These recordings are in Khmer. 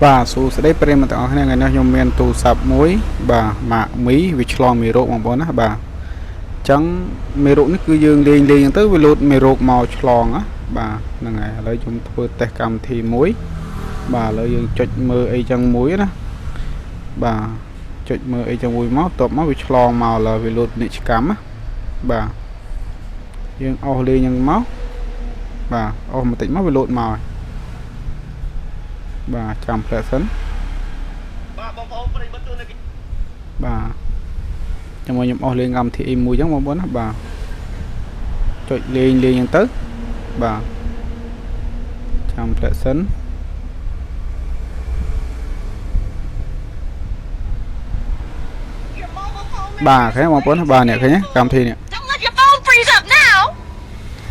បាទសួស្តីប្រិយមិត្តទាំងអស់គ្នាថ្ងៃនេះខ្ញុំមានទូរស័ព្ទមួយបាទម៉ាកមីវាឆ្លងមេរោគបងប្អូនណាបាទអញ្ចឹងមេរោគនេះគឺយើងលេងអញ្ចឹងទៅវាលោតមេរោគមកឆ្លងណាបាទហ្នឹងហើយឥឡូវខ្ញុំធ្វើតេស្តកម្មវិធីមួយបាទឥឡូវយើងចុចមើលអីចឹងមួយណាបាទចុចមើលអីចឹងមួយមកតបមកវាឆ្លងមកឡើយវាលោតពាណិជ្ជកម្មណាបាទយើងអស់លេងហ្នឹងមកបាទអស់បន្តិចមកវាលោតមកហើយបាទចាំផ្លែសិនបាទបងប្អូនប្រិយមិត្តទូនេះបាទចាំមកខ្ញុំអស់លេងកម្មវិធីមួយចឹងបងប្អូនណាបាទចុចលេងអញ្ចឹងទៅបាទចាំផ្លែសិនបាទឃើញបងប្អូនបាទនេះឃើញកម្មវិធីនេះ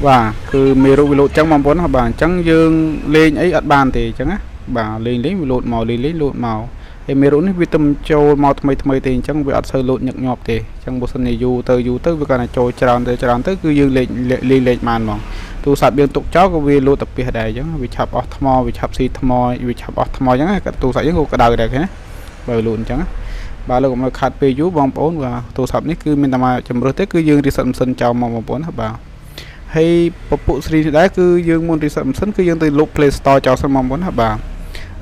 បាទគឺមេរោគវាលោតចឹងបងប្អូនណាបាទអញ្ចឹងយើងលេងអីអត់បានទេអញ្ចឹងណាបាទលេងវាលោតមកលេងលោតមកហើយមេរោគនេះវាទៅចូលមកថ្មីទេអញ្ចឹងវាអត់សូវលោតញឹកញាប់ទេអញ្ចឹងបើសិនជាយូរទៅវាគាត់តែចូលច្រើនទៅគឺយើងលេងបានហ្មងទូរស័ព្ទយើងទុកចោលក៏វាលោតទៅពីដែរអញ្ចឹងវាឆាប់អស់ថ្មវាឆាប់ស៊ីថ្មវាឆាប់អស់ថ្មអញ្ចឹងក៏ទូរស័ព្ទយើងក៏ក្តៅដែរឃើញណាបើលោតអញ្ចឹងបាទលោកកុំឲ្យខាត់ពេលយូរបងប្អូនបាទទូរស័ព្ទនេះគឺមានតែមកជំរើសទេគឺយើង reset ម៉ាស៊ីនចោលមកបងប្អូនណាបាទហើយពពុះស្រីនេះដែរគឺយើងមុន reset ម៉ាស៊ីនគឺយើងទៅលុប Play Store ចោលសិនបងប្អូនណាបាទ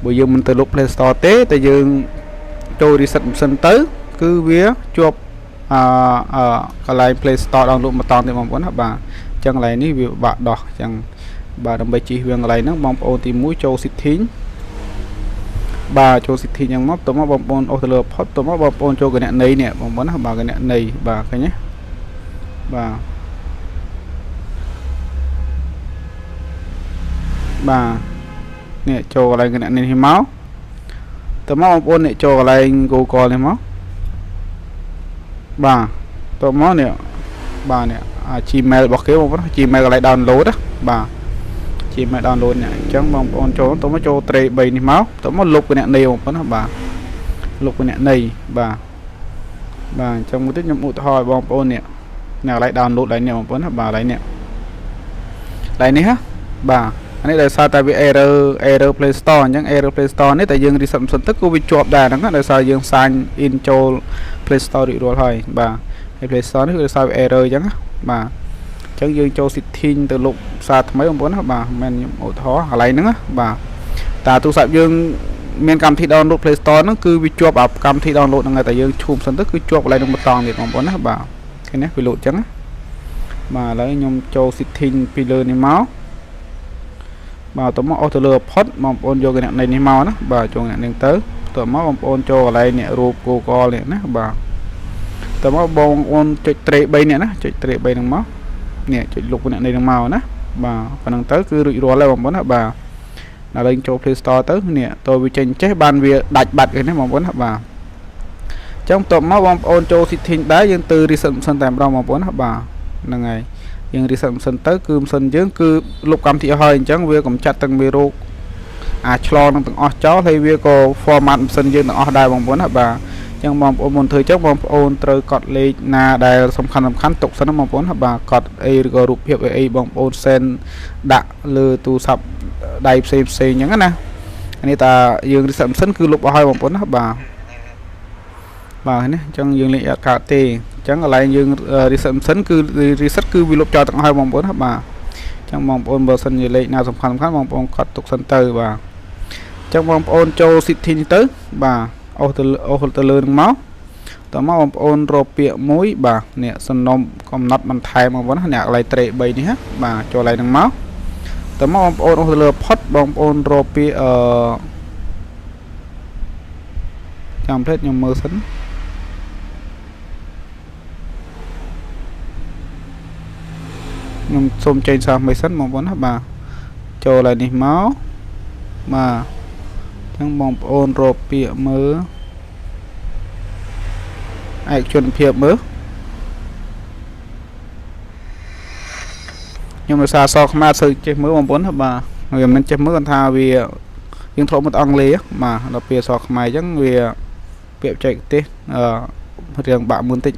បើយើងមិនទៅលុប Play Store ទេតែយើងចូល reset ម៉ាស៊ីនទៅគឺវាជាប់កន្លែង Play Store ដល់លុបម្ដងទៀតបងប្អូនណាបាទអញ្ចឹងកន្លែងនេះវាបាក់ដោះអញ្ចឹងបាទដើម្បីជិះវាងកន្លែងហ្នឹងបងប្អូនទី1ចូល setting បាទចូល setting យ៉ាងមកតមកបងប្អូនអូសទៅលើ ផុតតមកបងប្អូនចូលគណនីនេះបងប្អូនណាបាទគណនីបាទឃើញទេបាទបាទនេះចូលកន្លែងគណនីនេះមកតមកបងប្អូននេះចូលកន្លែង Google នេះមកបាទតមកនេះបាទនេះGmail របស់គេបងប្អូន Gmail កន្លែង download ណាបាទ Gmail download នេះអញ្ចឹងបងប្អូនចូលតមកចូល Tray 3នេះមកតមកលុបគណនីបងប្អូនណាបាទលុបគណនីបាទអញ្ចឹងមួយទៀតខ្ញុំឧទាហរណ៍ឲ្យបងប្អូននេះកន្លែង download ឡើងនេះបងប្អូនណាបាទកន្លែងនេះហ៎បាទនេះដោយសារតែវា error Play Store អញ្ចឹង error Play Store នេះតែយើង reset ម៉ាស៊ីនទៅគឺវាជាប់ដែរហ្នឹងដោយសារយើង sign in ចូល Play Store រួចរាល់ហើយបាទហើយ Play Store នេះគឺដោយសារ error អញ្ចឹងបាទអញ្ចឹងយើងចូល setting ទៅលុបសារថ្មីបងប្អូនណាបាទមិនមែនខ្ញុំឧទាហរណ៍កន្លែងហ្នឹងបាទតាទូរស័ព្ទយើងមានកម្មវិធី download Play Store ហ្នឹងគឺវាជាប់អាកម្មវិធី download ហ្នឹងហើយតែយើងឈូសម៉ាស៊ីនទៅគឺជាប់កន្លែងហ្នឹងម្ដងទៀតបងប្អូនណាបាទឃើញទេវាលោតអញ្ចឹងបាទឥឡូវខ្ញុំចូល setting ពីលើនេះមកបាទតមកអស់ទៅលើផុតបងប្អូនយកគណនីនេះមកណាបាទចូលគណនីទៅតមកបងប្អូនចូលកន្លែងនេះរូប Google នេះណាបាទតមកបងប្អូនចុច Tray 3នេះណាចុច Tray 3ហ្នឹងមកនេះចុចលុបគណនីហ្នឹងមកណាបាទប៉ុណ្ណឹងទៅគឺរួចរាល់ហើយបងប្អូនណាបាទដល់ឡើងចូល Play Store ទៅនេះតើវាចេញចេះបានវាដាច់បាត់គេណាបងប្អូនណាបាទអញ្ចឹងតមកបងប្អូនចូល setting ដែរយើងទៅ reset ម៉ាស៊ីនតែម្ដងបងប្អូនណាបាទហ្នឹងហើយយើង reset ម៉ាស៊ីនទៅគឺម៉ាស៊ីនយើងគឺលុបកម្មវិធីអស់ហើយអញ្ចឹងវាកំចាត់ទាំងមេរោគឆ្លងទាំងអស់ចោលហើយវាក៏ format ម៉ាស៊ីនយើងទាំងអស់ដែរបងប្អូនណាបាទអញ្ចឹងបងប្អូនមុនធ្វើអញ្ចឹងបងប្អូនត្រូវកត់លេខណាដែលសំខាន់ទុកសិនណាបងប្អូនណាបាទកត់អីឬក៏រូបភាពអីបងប្អូន send ដាក់លើទូរស័ព្ទដៃផ្សេងអញ្ចឹងណានេះតាយើង reset ម៉ាស៊ីនគឺលុបអស់ហើយបងប្អូនណាបាទនេះអញ្ចឹងយើងលេខអត់កើតទេអញ្ចឹងកន្លែងយើង reset ម៉ាស៊ីនគឺ reset គឺវាលុបចោលទាំងអស់ហើយបងប្អូនណាបាទអញ្ចឹងបងប្អូនបើសិនជាលេខណាសំខាន់បងប្អូនកត់ទុកសិនទៅបាទអញ្ចឹងបងប្អូនចូល setting ទៅបាទអូសទៅលើនឹងមកតមកបងប្អូនរកពាក្យមួយបាទនេះសំណុំកំណត់បន្ថែមបងប្អូនណាអ្នកកន្លែង Tray 3នេះបាទចូលកន្លែងហ្នឹងមកតមកបងប្អូនអូសទៅលើផុតបងប្អូនរកពាក្យចាំផ្លេតខ្ញុំមើលសិនខ្ញុំសូមចេញសារមេសិនបងប្អូនណាបាទចូលឡើងនេះមកបាទអញ្ចឹងបងប្អូនរកពាក្យមើលឯកជនភាពមើលខ្ញុំភាសាអក្សរខ្មែរសូវចេះមើលបងប្អូនណាបាទវាមិនចេះមើលគាត់ថាវាយើងធ្លាប់មើលអង់គ្លេសបាទដល់ពាក្យអក្សរខ្មែរអញ្ចឹងវាពាក្យបច្ចេកទេសរឿងបាក់មួយបន្តិច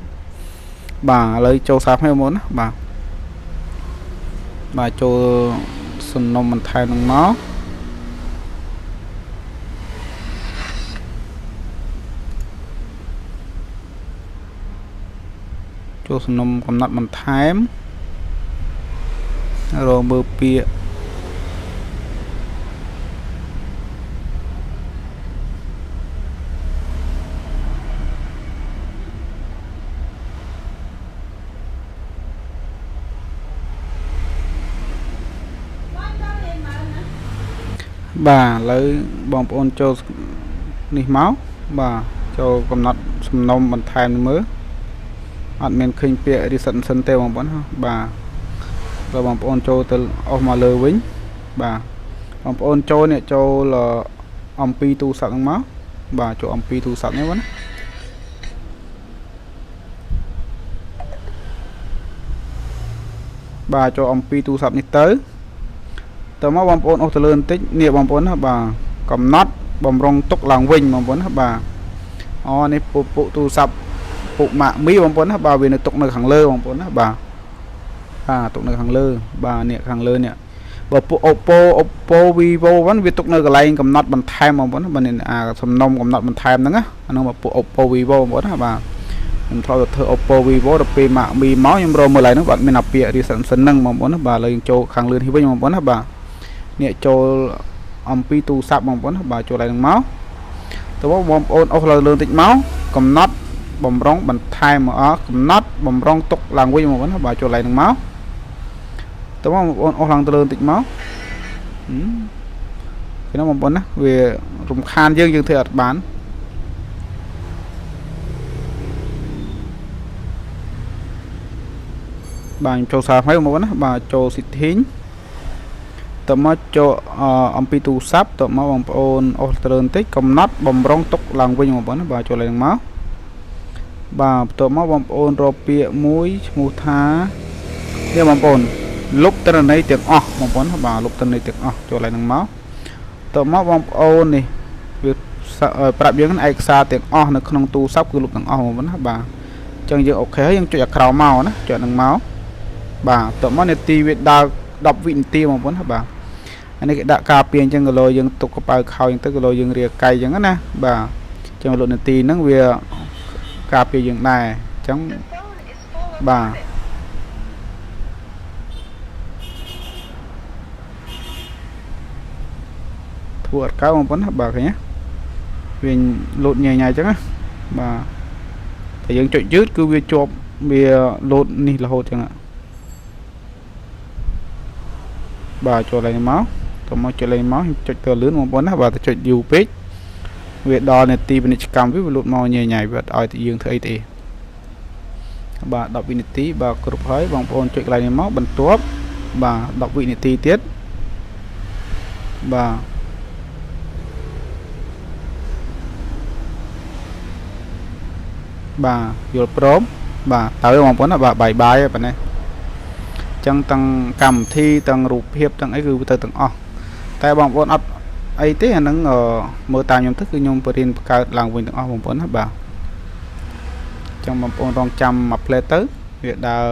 បាទឥឡូវចូលសារហ្នឹងបងប្អូនណាបាទចូលសំណុំបន្ថែមនឹងមក ចូលសំណុំកំណត់បន្ថែមរកមើលពាក្យបាទឥឡូវបងប្អូនចូលនេះមកបាទចូលកំណត់សំណុំបន្ថែមមើលអត់មានឃើញពាក្យ reset សិនទេបងប្អូនបាទបើបងប្អូនចូលទៅអស់មកលើវិញបាទបងប្អូនចូលនេះចូលអំពីទូរស័ព្ទហ្នឹងមកបាទចូលអំពីទូរស័ព្ទនេះបងណាបាទចូលអំពីទូរស័ព្ទនេះទៅមកបងប្អូនអស់ទៅលើបន្តិចនេះបងប្អូនណាបាទកំណត់បំរុងទុកឡើងវិញបងប្អូនណាបាទអូនេះពុកទូរស័ព្ទពុកម៉ាក់មីបងប្អូនណាបាទវានៅទុកនៅខាងលើបងប្អូនណាបាទទុកនៅខាងលើបាទនេះខាងលើនេះបើពុក Oppo Vivo ហ្នឹងវាទុកនៅកន្លែងកំណត់បន្ថែមបងប្អូនណាបាទនេះសំណុំកំណត់បន្ថែមហ្នឹងណាអាហ្នឹងពុក Oppo Vivo បងប្អូនណាបាទខ្ញុំធ្លាប់ទៅធ្វើ Oppo Vivo ដល់ពេលម៉ាក់មីមកខ្ញុំរកមើលឡើងហ្នឹងបាទមានអាពាក្យ reset សិនហ្នឹងបងប្អូនណាបាទឥឡូវយើងចូលខាងលឿននេះវិញបងប្អូនណាបាទនេះចូលអំពីទូរស័ព្ទបងប្អូនបាទចូលឡើងមកទៅបងប្អូនអស់លើបន្តិចមកកំណត់បំរុងបន្ថែមមកកំណត់បំរុងទុកឡើងវិញបងប្អូនបាទចូលឡើងមកទៅបងប្អូនអស់ឡើងទៅលើបន្តិចមកគេណាបងប្អូនណាវារំខានយើងធ្វើអត់បានបាទខ្ញុំចូលសារហើយបងប្អូនណាបាទចូល setting តមកចូលអំពីទូរស័ព្ទតមកបងប្អូនអស់ទៅលើបន្តិចកំណត់បំរុងទុកឡើងវិញបងប្អូនណាបាទចូលឡើងមកបាទបន្ទាប់មកបងប្អូនរកពាក្យមួយឈ្មោះថានេះបងប្អូនលុបទិន្នន័យទាំងអស់បងប្អូនបាទលុបទិន្នន័យទាំងអស់ចូលឡើងនឹងមកតមកបងប្អូននេះវាប្រាប់យើងឯកសារទាំងអស់នៅក្នុងទូរស័ព្ទគឺលុបទាំងអស់បងប្អូនណាបាទអញ្ចឹងយើងអូខេហើយយើងចុចអាក្រោមមកណាចុចនឹងមកបាទតមកនាទីវាដល់10វិនាទីបងប្អូនណាបាទអានេះគេដាក់ការពារអញ្ចឹងគីឡូយើងទុកកប៉ៅខោអញ្ចឹងទៅគីឡូយើងរាកាយអញ្ចឹងណាបាទអញ្ចឹងលុបនាទីហ្នឹងវាការពារយើងដែរអញ្ចឹងបាទធ្វើអត់កើបងប្អូនណាបាទឃើញណាវាលោតញ៉ៃអញ្ចឹងណាបាទតែយើងចុចយឺតគឺវាជាប់វាលោតនេះរហូតអញ្ចឹងបាទចូលឡើងមកតមកចុចឡើងមកចុចទៅលឿនបងប្អូនណាបាទទៅចុចយូរពេកវាដល់នាទីពាណិជ្ជកម្មវាលូតមកញ៉ៃញ៉ៃវាអត់ឲ្យយើងធ្វើអីទេបាទ10វិនាទីបាទគ្រប់ហើយបងប្អូនចុចកន្លែងនេះមកបន្ទាប់បាទ10វិនាទីទៀតបាទយល់ព្រមបាទទៅបងប្អូនណាបាទបាយប៉ុណ្ណេះចឹងទាំងកម្មវិធីទាំងរូបភាពទាំងអីគឺទៅទាំងអស់តែបងប្អូនអត់អីទេអាហ្នឹងមើលតាមខ្ញុំទៅគឺខ្ញុំបរៀនបង្កើតឡើងវិញទាំងអស់បងប្អូនណាបាទចឹងបងប្អូនរងចាំមួយផ្លេតទៅវាដើរ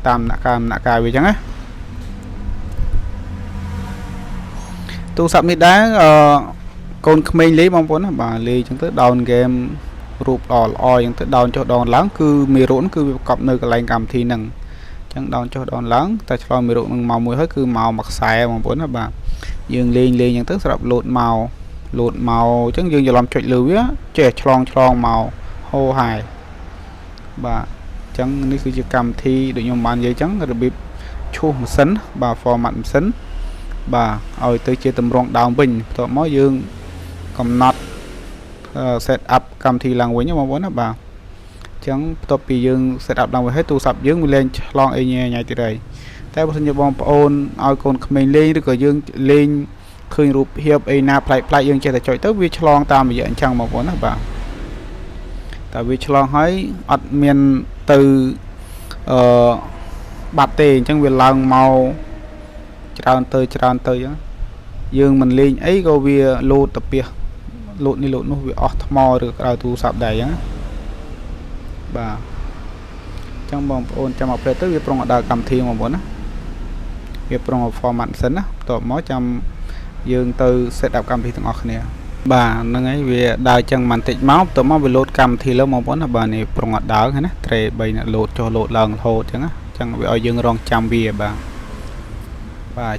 តាមដំណាក់កាលវាចឹងណាទូរស័ព្ទនេះដែរកូនក្មេងលេងបងប្អូនណាបាទលេងចឹងទៅ down game រូបល្អចឹងទៅ down ចុះ down ឡើងគឺមេរោគគឺវាប្រកបនៅកន្លែងកម្មវិធីហ្នឹងចឹង down ចុះ down ឡើងតែឆ្លងមេរោគនឹងមកមួយហើយគឺមកមួយខ្សែបងប្អូនណាបាទយើងលេងចឹងទៅស្រាប់លោតមកចឹងយើងច្រឡំចុចលើវាចេះឆ្លងមកហូរហាយបាទចឹងនេះគឺជាកម្មវិធីដូចខ្ញុំបាននិយាយចឹងរបៀបឈូសម៉ាស៊ីនបាទ format ម៉ាស៊ីនបាទឲ្យទៅជាតម្រងដើមវិញបន្ទាប់មកយើងកំណត់set up កម្មវិធីឡើងវិញបងប្អូនណាបាទអញ្ចឹងបន្ទាប់ពីយើង set up ឡើងវិញហើយទូរស័ព្ទយើងវាលែងឆ្លងអីញ៉ៃទៀតហើយតែបើសិនជាបងប្អូនឲ្យកូនក្មេងលេងឬក៏យើងលេងឃើញរូបភាពអីណាប្លែកយើងចេះតែចុចទៅវាឆ្លងតាមរយៈអញ្ចឹងបងប្អូនណាបាទតែវាឆ្លងហើយអត់មានទៅបាត់ទេអញ្ចឹងវាឡើងមកច្រើនទៅអញ្ចឹងយើងមិនលេងអីក៏វាលោតទៅពីលោតនេះលោតនោះវាអស់ថ្មឬក្រៅទូរស័ព្ទដែរអញ្ចឹងបាទអញ្ចឹងបងប្អូនចាំមកផ្លេតទៅវាប្រុងឲ្យដើរកម្មវិធីបងប្អូនណាវាប្រុងឲ្យ format សិនណាបន្ទាប់មកចាំយើងទៅ set up កម្មវិធីទាំងអស់គ្នា bà nâng ấy về đào chẳng màn tịch máu tụi máu về lột cầm thì lâu mong muốn là bà này prong ngọt đào cái này tre bay là lột cho lột lần hồ chẳng á chẳng bị ở dương rong chăm bìa bà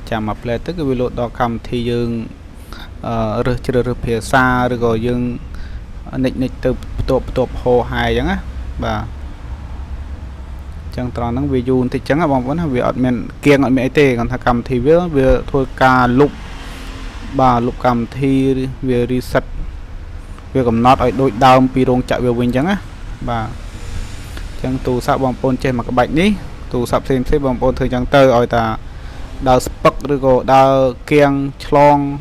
chăm mà ple tức cái về lột đào cầm thì dương rồi chưa được phía xa rồi dương nịch nịch từ tộp hồ hài chẳng á bà chẳng tròn nó về dùn thì chẳng là mong muốn là về ở miền kia ở miền tây còn thà cầm thì về thôi ca lục bà lục cầm thi về reset về cầm nót ở đôi đào pi rong chạy về bình chẳng á bà chẳng tù sạp bom pôn trên mặt bệnh ní tù sạp xem xếp bom pôn thời chẳng tơ ở ta đào spark rồi đào kiêng chlong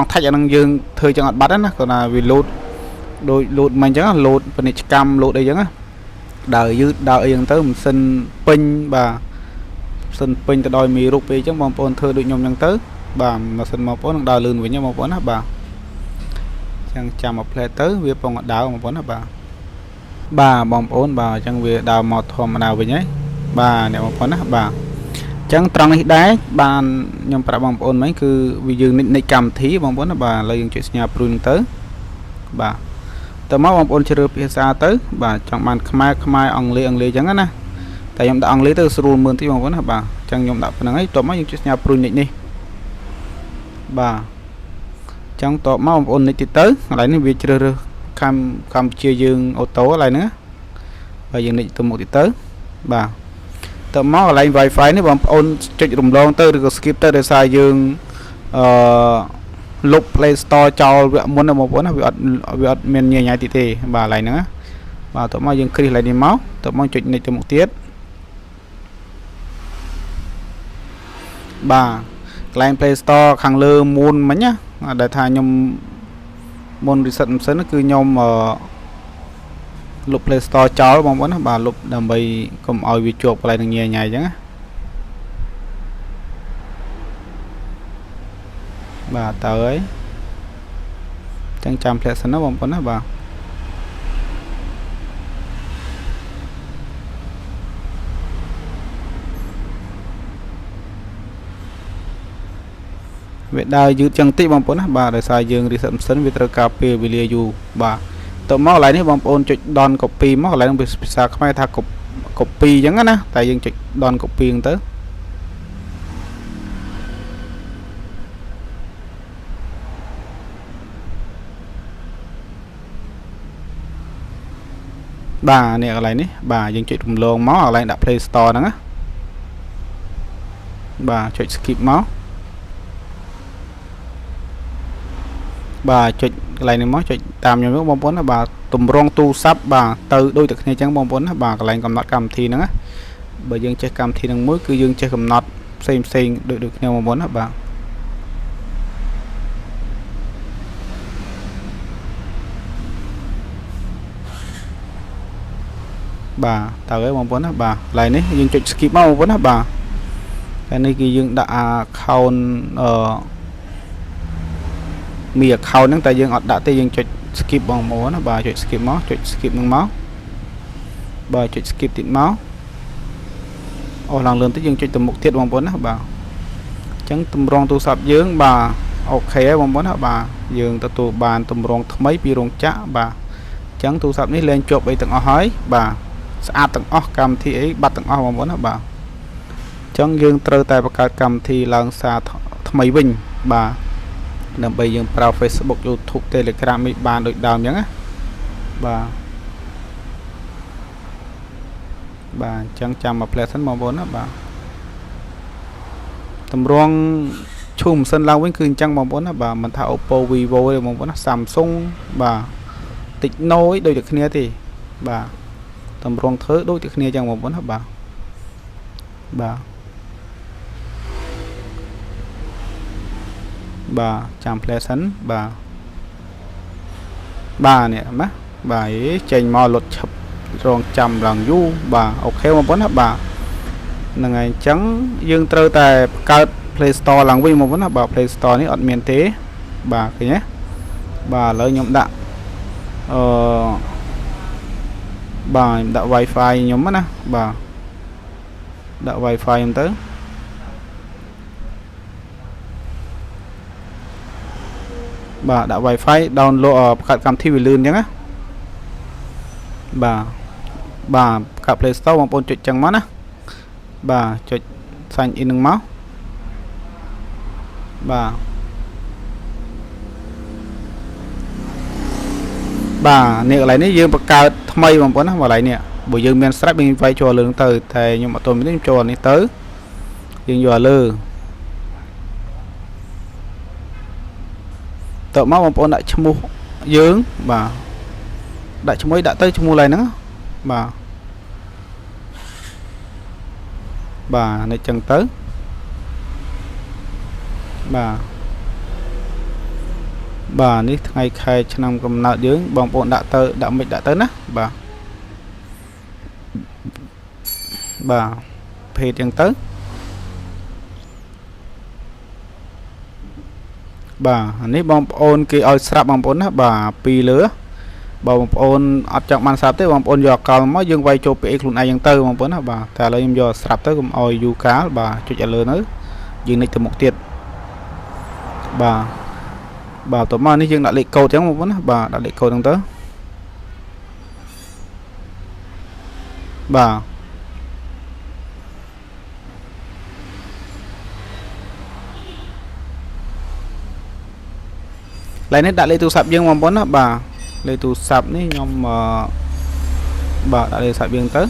thạch ở năng dương thời chẳng bắt đó còn là vì lột đôi lột mình chẳng là lột phần này cam lột đây chẳng á đời dư đào yên tới mình xin pin bà xin pin từ đôi mì rụp đi chẳng bom pôn thơ được nhom chẳng tới bà mà xin một bốn đào lươn với nhau một bốn hả bà chẳng chạm một plei tới việc bằng đào một bốn hả bà bom bốn bà chẳng việc đào một thòm nào với nhé bà này một bốn hả bà chẳng trăng này đá bàn nhom para bom bốn mấy cứ vì dương nịnh cầm thí bom bốn hả bà lấy những chuyện nhà prun tới bà tao máu bom bốn chưa được xa tới bà chẳng bàn khai ông lê chẳng á tại nhom đã ông lê từ sườn mượn tí bom bốn hả bà chẳng nhom đã phần ấy tao máu những chuyện nhà prun nịnh đi bà trong tổ máu ôn này tới lại nó việc chưa cam chia dương ô tô lại nữa và dương này từ một tới bà tổ máu lại wifi nếu bọn ôn chạy rùng lon tới được skip tới để xài dương lục Play Store cho muốn là một vốn là việc miền nhảy tì bà lại nữa và tổ máu dương khi lại đi máu tổ máu chạy này từ một tiết bà Client Play Store khang lơ môn mấy nhá để thay nhom môn reset sớm nó cứ nhom lục Play Store cháu mong muốn bà lục đầm bầy cùng oi bị chuột lại đừng nhẹ nhảy chứ bà tới chẳng chăm Play Store nó mong muốn bà về đào giữ chẳng tí bom pôn bà để xài dương reset sớm về cà phê về lia du bà tụi máu lại ní bom pôn chụp đòn copy máu lại đang bị sao không ai tha copy chẳng á tại dương chụp đòn copy tới bà này lại ní bà dương chụp trùng lông máu lại đặt Play Store đó á bà chụp skip máu bà chụp lại này máu chụp tạm nhiều nước bom bốn là bà tùm rong tu sắp bà từ đôi thực này chẳng bom bốn là bà lại cầm nọt cầm thi nữa bởi dương chơi cầm thi đằng mũi cứ dương chơi cầm nọt xem được nhau bom bốn là bà tao cái bom bốn là bà lại đấy dương chụp skip máu bốn là bà cái này thì dương đã khâu mì khâu nâng tại dương đã tay dương chụp skip bằng máu nó bà chụp skip máu chụp skip nâng máu bà chụp skip tịt máu ô lần lớn tới dương chụp tầm một thiết bằng bốn đó bà chẳng tầm rong tu sập dương bà ok bằng bốn đó bà dương tụ bàn tầm rong mấy pi rong chả bà chẳng tu sập ní lên chụp ấy tầng hói bà sát tầng cầm thì ấy bắt tầng bằng bốn đó bà chẳng dương trơ tay bạc cầm thì lần xa mấy bình bà nằm bây giờ vào Facebook YouTube Telegram bị bàn được đào nhá bà chẳng chăm mà play sẵn mong bốn á bà tầm rong chùm sân lao vớiคืน chẳng mong bốn á bà mình thảo Oppo Vivo mong bốn Samsung bà tịch nối đôi được kia thì bà tầm rong thớ đôi được kia chẳng mong bốn á bà chạm play sẵn bà nè má bà ấy chênh mò lột chập rong chầm lần du bà ok mà bốn hả bà là ngày trắng dương trơ tại cao Play Store lần với một bốn hả bà Play Store này ọt miền thế bà cái nhé bà lấy nhóm đạn bà đã wifi nhóm á bà đã wifi em tới bà đã wifi download các cam thi về lươn nhá bà cặp Play Store bằng bốn chuột chẳng mắt á bà chuột xanh in nâng máu bà nè lại nấy dương bạc cao mây bằng bốn á mà lại nè buổi dương men strap bên vai cho lươn từ thề nhưng mà tôi mới cho này tới dương dò lư tợ máu bằng bốn đại châm mua dương bà đại châm mới đã tới châm mua này nữa bà này chân tới bà ní ngày khai cho năm cầm nợ dưới bằng bọn đã mình đã tới nè bà phê chân tới bà ní bom ôn kia ơi sạp bằng bốn á bà pi lứa bom ôn ở trong màn sạp tới bom ôn giọt còn mới dương quay cho bị luôn ai dân tư bằng bốn á bà thà lấy em giọt sạp tới cùng oi du cá bà cho trả lừa nữa dương này từ một tiệt bà tổ mà ní dương đã lấy câu tiếng một bốn bà đã lấy câu đằng tới bà lại nét đã lấy tủ sạp dương bằng bốn á bà lấy tủ sạp ní nhưng mà bà đã lấy sạp dương tới